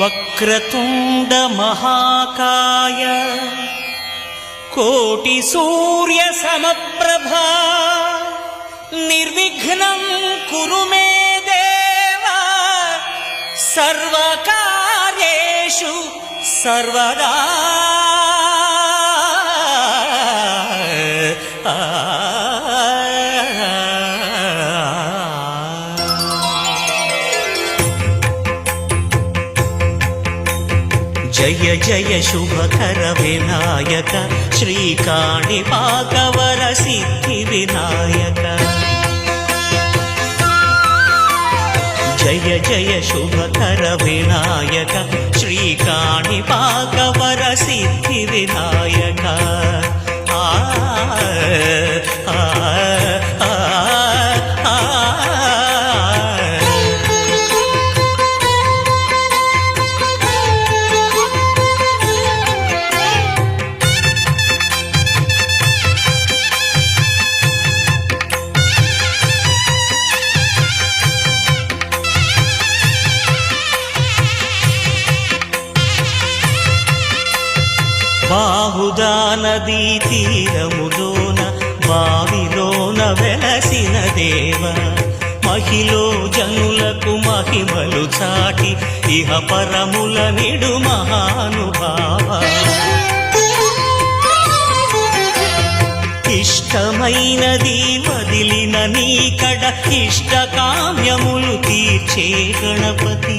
వక్రతుండ మహాకాయ కోటి సూర్య సమప్రభా నిర్విఘ్నం కురు మే దేవ సర్వకార్యేషు సర్వదా. జయ జయ శుభకర వినాయక శ్రీకాణిపాకవర సిద్ధి వినాయక. జయ జయ శుభకర వినాయక శ్రీకాణిపాకవర సిద్ధి వినాయక. బాహుదా నదీ తీరములోన బావిలోన వెలసిన దేవ మహిలో జనులకు మహిమలు చాటి ఇహ పరముల నిడు మహానుభావ. ఇష్టమైనది వదిలిన నీకడ ఇష్ట కామ్యములు తీర్చే గణపతి.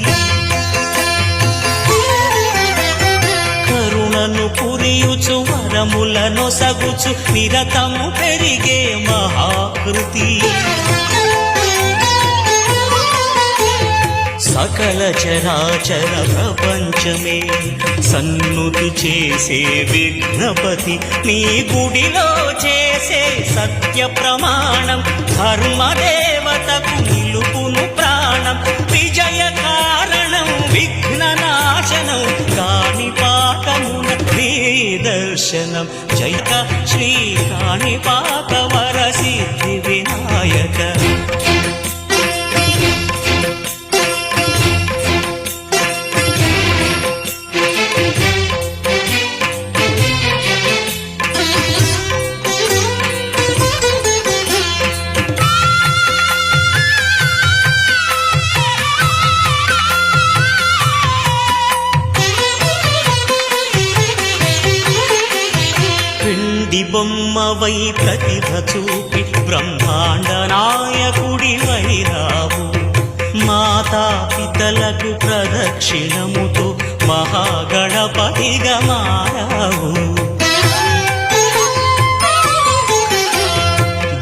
కరుణను పురియుచు వరములను సగుచు నిరతము పెరిగే మహాకృతి. సకల చరాచర ప్రపంచమే సన్నుతి చేసే విఘ్నపతి. నీ గుడిలో చేసే సత్య ప్రమాణం ధర్మదేవతకు నిలుపును ప్రాణం. విజయ కారణం విఘ్న నాశనం కాణిపాకమున నీ దర్శనం. జయ శ్రీ కాణిపాకవర సిద్ధి వినాయక. బొమ్మవై ప్రతిభ చూపి బ్రహ్మాండ నాయకుడి వైరావు. మాతా పితలకు ప్రదక్షిణముతో మహాగణపతిగా మారావు.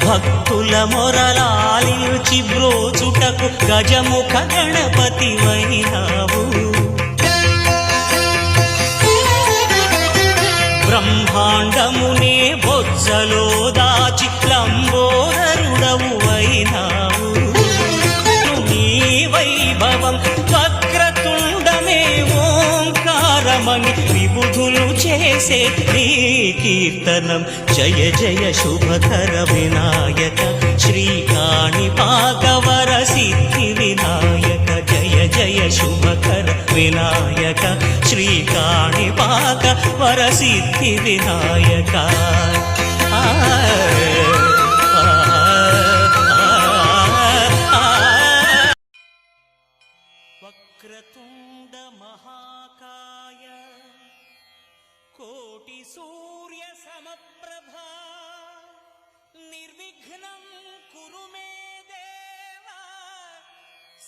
భక్తుల మొరలాలించి బ్రోచుటకు గజముఖ గణపతి వైరావు. బ్రహ్మాండమునే బొజ్జలో దాచి లంబోదరుడవు అయినావు. నీ వైభవం వక్రతుండమే ఓంకారమని విబుధులు చేసే నీ కీర్తనం. జయ జయ శుభకర వినాయక శ్రీకాణిపాకవర సిద్ధి వినాయక. జయ జయ శుభకర వినాయక శ్రీకాణిపాకవర సిద్ధి వినాయక. వక్రతుండ మహాకాయ కోటి సూర్య సమప్రభా నిర్విఘ్నం కురు మే దేవ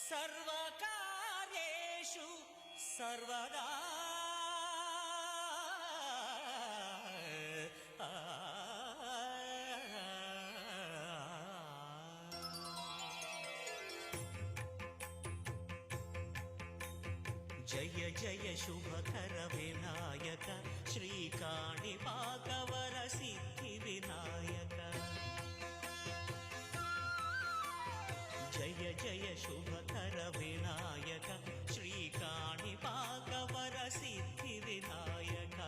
సర్వకార్యేషు సర్వదా. జయ జయ శుభకర వినాయక శ్రీకాణిపాకవర సిద్ధి వినాయక. జయ జయ శుభకర వినాయక శ్రీకాణిపాకవర సిద్ధి వినాయక.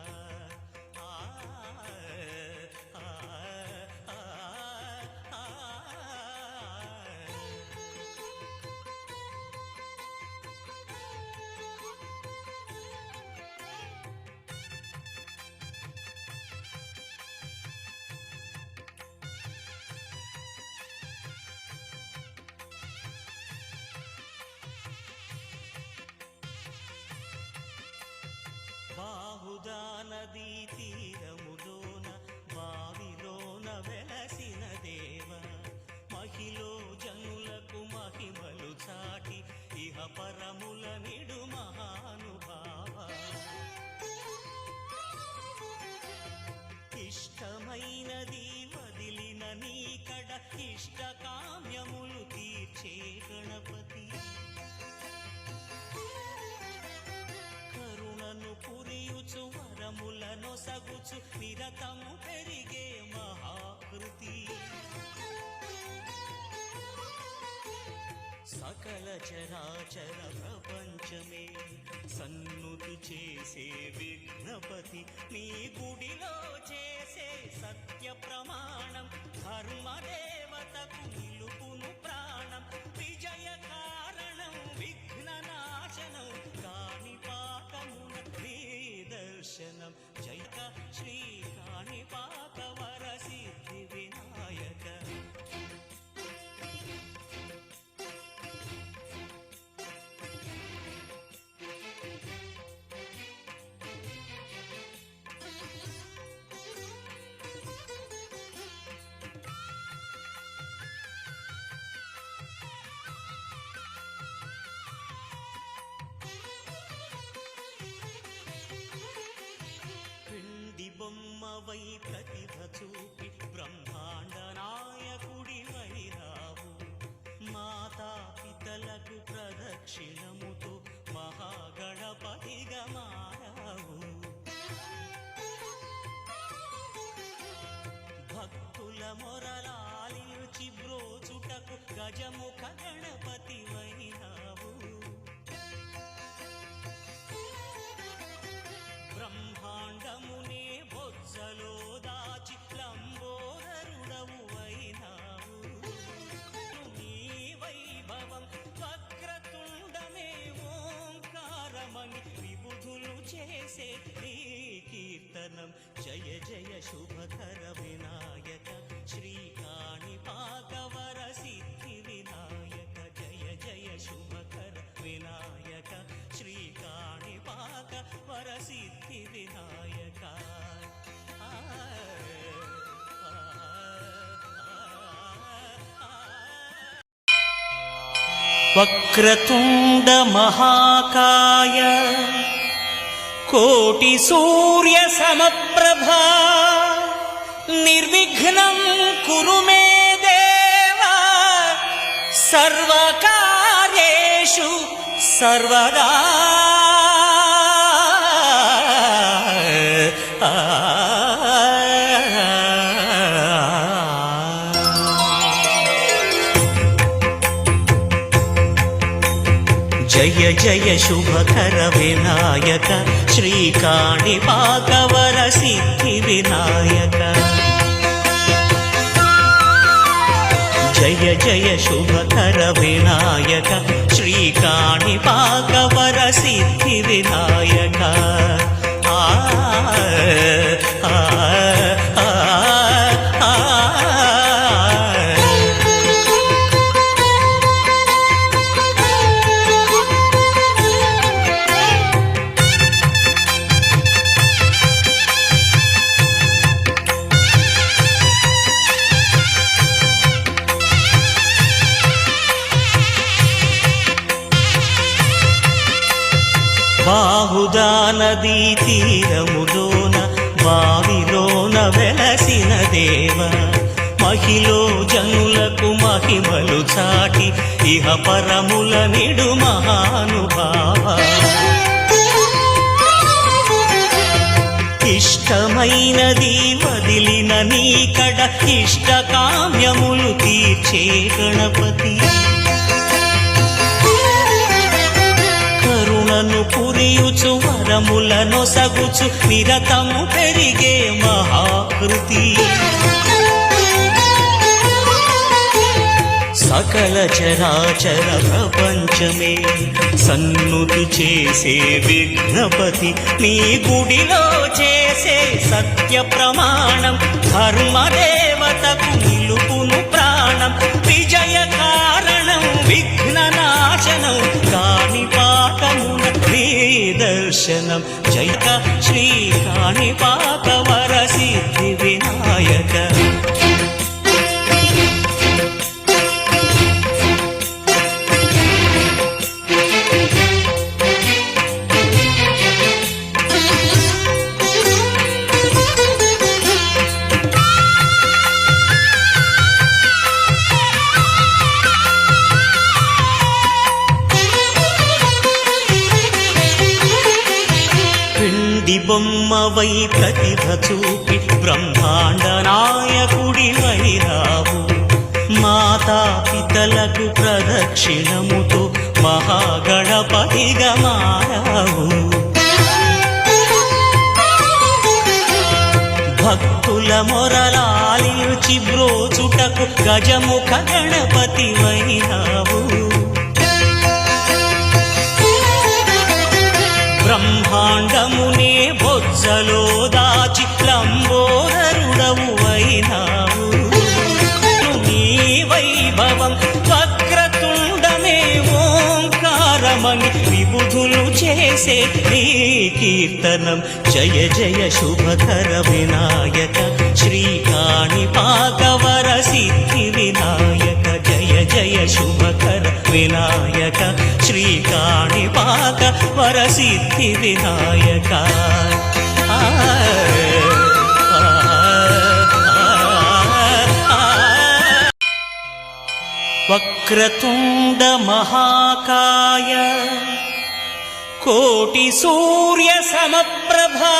బాహుదా నదీ తీరములోన బావిలోన వెలసిన దేవ మహిలో జనులకు మహిమలు చాటి ఇహ పరముల నిడు మహానుభావ ఇష్టమైనది వదిలిన నీకడ ఇష్ట కామ్యములు తీర్చే గణపతి కరుణను పురియుచు వరములను సగుచు నిరతము పెరిగే మహాకృతి సకల చరాచర ప్రపంచమే సన్నుతి చేసే విఘ్నపతి నీ గుడిలో చేసే సత్య ప్రమాణం ధర్మదేవతకు నిలుపును ప్రాణం విజయ కారణం విఘ్న నాశనం కాణిపాకమున నీ దర్శనం జయక శ్రీ కాణిపాక వర సిద్ధి వినాయక బొమ్మవై ప్రతిభ చూపి బ్రహ్మాండ నాయకుడివై రావు మాతా పితలకు ప్రదక్షిణముతో మహాగణపతిగా మారావు భక్తుల మొరలాలించి బ్రోచుటకు గజముఖ గణపతివై రావు బ్రహ్మాండమునే బొజ్జలో దాచి లంబోదరుడవు అయినావు నీ వైభవం వక్రతుండమే ఓంకారమని విబుధులు చేసే నీ కీర్తనం జయ జయ శుభకర వినాయక శ్రీ కాణిపాక వర సిద్ధి వినాయక జయ జయ శుభకర వినాయక శ్రీ కాణిపాక వర సిద్ధి వినాయక వక్రతుండ మహాకాయ కోటి సూర్య సమప్రభా నిర్విఘ్నం కురు మే దేవా సర్వకార్యేషు సర్వదా జయ జయ శుభకర వినాయక శ్రీ కాణిపాక వర సిద్ధి వినాయక జయ జయ శుభకర వినాయక శ్రీ కాణిపాక వర సిద్ధి వినాయక బాహుదా నదీ తీరములోన బావిలోన వెలసిన దేవ మహిలో జనులకు మహిమలు చాటి ఇహ పరముల నిడు మహానుభావ ఇష్టమైనది వదిలిన నీకడ ఇష్ట కామ్యములు తీర్చే గణపతి కరుణను పురియుచు వరములను సగుచు నిరతము పెరిగే మహాకృతి సకల చరాచర ప్రపంచమే సన్నుతి చేసే విఘ్నపతి నీ గుడిలో చేసే సత్య ప్రమాణం ధర్మదేవతకు నిలుపును ప్రాణం విజయ కారణం విఘ్న నాశనం కాణిపాకమున నీ దర్శనం దర్శనం జయక శ్రీ కాణిపాక వరసిద్ధి వినాయక బొమ్మవై ప్రతిభ చూపి బ్రహ్మాండ నాయకుడివై రావు మాతాపితలకు ప్రదక్షిణముతో మహాగణపతిగా మారావు భక్తుల మొరలాలించి బ్రోచుటకు గజముఖ గణపతివైనావు బ్రహ్మాండమునే బొజ్జలో దాచి లంబోదరుడవు అయినావు నీ వైభవం వక్రతుండమే ఓంకారమని విబుధులు చేసే నీ కీర్తనం జయ జయ శుభకర వినాయక శ్రీ కాణిపాక వరసిద్ధి వినాయక జయ జయ శుభకర వినాయక శ్రీ కాణిపాక వరసిద్ధి వినాయక వక్రతుండ మహాకాయ కోటి సూర్య సమప్రభా